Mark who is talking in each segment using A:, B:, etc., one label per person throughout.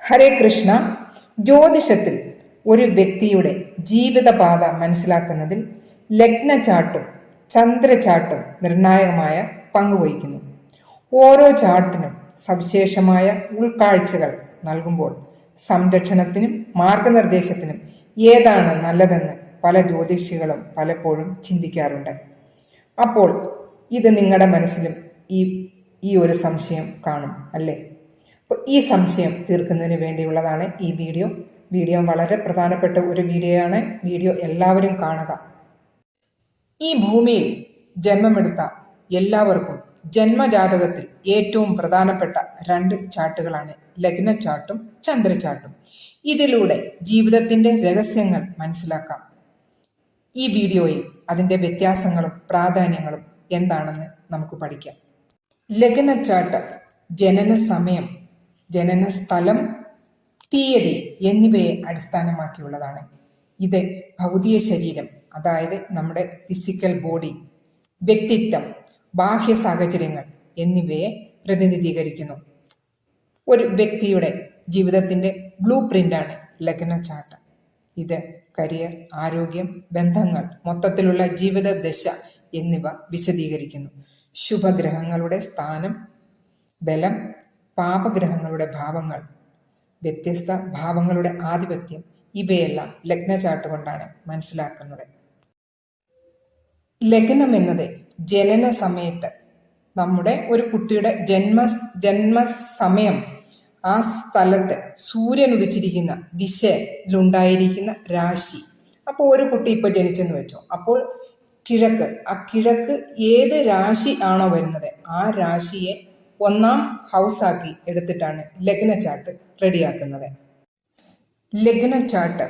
A: ഹരേ കൃഷ്ണ. ജ്യോതിഷത്തിൽ ഒരു വ്യക്തിയുടെ ജീവിതപാത മനസ്സിലാക്കുന്നതിൽ ലഗ്നചാർട്ടും ചന്ദ്രചാർട്ടും നിർണായകമായ പങ്കുവഹിക്കുന്നു. ഓരോ ചാർട്ടിനും സവിശേഷമായ ഉൾക്കാഴ്ചകൾ നൽകുമ്പോൾ സംരക്ഷണത്തിനും മാർഗനിർദ്ദേശത്തിനും ഏതാണ് നല്ലതെന്ന് പല ജ്യോതിഷികളും പലപ്പോഴും ചിന്തിക്കാറുണ്ട്. അപ്പോൾ ഇത് നിങ്ങളുടെ മനസ്സിലും ഈ ഒരു സംശയം കാണും അല്ലേ? അപ്പോൾ ഈ സംശയം തീർക്കുന്നതിന് വേണ്ടിയുള്ളതാണ് ഈ വീഡിയോ വളരെ പ്രധാനപ്പെട്ട ഒരു വീഡിയോയാണ്. വീഡിയോ എല്ലാവരും കാണുക. ഈ ഭൂമിയിൽ ജന്മമെടുത്ത എല്ലാവർക്കും ജന്മജാതകത്തിൽ ഏറ്റവും പ്രധാനപ്പെട്ട 2 ചാർട്ടുകളാണ് ലഗ്ന ചാർട്ടും ചന്ദ്രചാർട്ടും. ഇതിലൂടെ ജീവിതത്തിൻ്റെ രഹസ്യങ്ങൾ മനസ്സിലാക്കാം. ഈ വീഡിയോയിൽ അതിൻ്റെ വ്യത്യാസങ്ങളും പ്രാധാന്യങ്ങളും എന്താണെന്ന് നമുക്ക് പഠിക്കാം. ലഗ്ന ചാർട്ട് ജനന സമയം, ജനന സ്ഥലം, തീയതി എന്നിവയെ അടിസ്ഥാനമാക്കിയുള്ളതാണ്. ഇത് ഭൗതിക ശരീരം, അതായത് നമ്മുടെ ഫിസിക്കൽ ബോഡി, വ്യക്തിത്വം, ബാഹ്യ സാഹചര്യങ്ങൾ എന്നിവയെ പ്രതിനിധീകരിക്കുന്നു. ഒരു വ്യക്തിയുടെ ജീവിതത്തിൻ്റെ ബ്ലൂ പ്രിൻ്റാണ് ലഗ്ന ചാർട്ട്. ഇത് കരിയർ, ആരോഗ്യം, ബന്ധങ്ങൾ, മൊത്തത്തിലുള്ള ജീവിത ദശ എന്നിവ വിശദീകരിക്കുന്നു. ശുഭഗ്രഹങ്ങളുടെ സ്ഥാനം, ബലം, പാപഗ്രഹങ്ങളുടെ ഭാവങ്ങൾ, വ്യത്യസ്ത ഭാവങ്ങളുടെ ആധിപത്യം ഇവയെല്ലാം ലഗ്ന ചാർട്ട് കൊണ്ടാണ് മനസ്സിലാക്കുന്നത്. ലഗ്നം എന്നത് ജനന സമയത്ത് നമ്മുടെ ഒരു കുട്ടിയുടെ ജന്മസമയം, ആ സ്ഥലത്ത് സൂര്യൻ ഉദിച്ചിരിക്കുന്ന ദിശയിലുണ്ടായിരിക്കുന്ന രാശി. അപ്പോൾ ഒരു കുട്ടി ഇപ്പോൾ ജനിച്ചെന്ന് വെച്ചോ, അപ്പോൾ കിഴക്ക് ഏത് രാശി ആണോ വരുന്നത് ആ രാശിയെ 1ാം ഹൗസാക്കി എടുത്തിട്ടാണ് ലഗ്ന ചാർട്ട് റെഡിയാക്കുന്നത്. ലഗ്ന ചാർട്ട്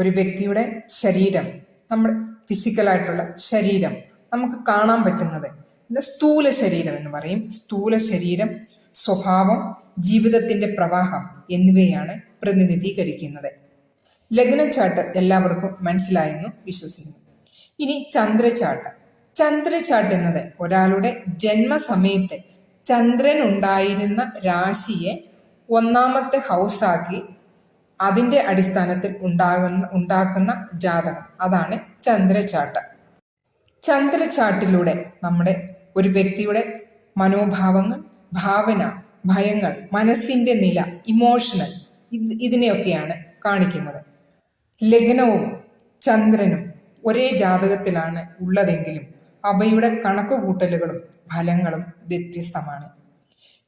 A: ഒരു വ്യക്തിയുടെ ശരീരം, നമ്മുടെ ഫിസിക്കലായിട്ടുള്ള ശരീരം, നമുക്ക് കാണാൻ പറ്റുന്നത് സ്ഥൂല ശരീരം എന്ന് പറയും. സ്ഥൂല ശരീരം, സ്വഭാവം, ജീവിതത്തിൻ്റെ പ്രവാഹം എന്നിവയാണ് പ്രതിനിധീകരിക്കുന്നത്. ലഗ്ന ചാർട്ട് എല്ലാവർക്കും മനസ്സിലായെന്ന് വിശ്വസിക്കുന്നു. ഇനി ചന്ദ്രചാർട്ട് എന്നത് ഒരാളുടെ ജന്മസമയത്ത് ചന്ദ്രൻ ഉണ്ടായിരുന്ന രാശിയെ 1ാമത്തെ ഹൗസാക്കി അതിൻ്റെ അടിസ്ഥാനത്തിൽ ഉണ്ടാക്കുന്ന ജാതകം, അതാണ് ചന്ദ്രചാർട്ട്. ചന്ദ്രചാർട്ടിലൂടെ നമ്മുടെ ഒരു വ്യക്തിയുടെ മനോഭാവങ്ങൾ, ഭാവന, ഭയങ്ങൾ, മനസ്സിൻ്റെ നില, ഇമോഷണൽ ഇതിനെയൊക്കെയാണ് കാണിക്കുന്നത്. ലഗ്നവും ചന്ദ്രനും ഒരേ ജാതകത്തിലാണ് ഉള്ളതെങ്കിലും അവയുടെ കണക്കുകൂട്ടലുകളും ഫലങ്ങളും വ്യത്യസ്തമാണ്.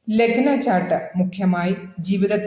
A: ലഗ്ന ചാർട്ട് മുഖ്യമായി ജീവിതത്തിൽ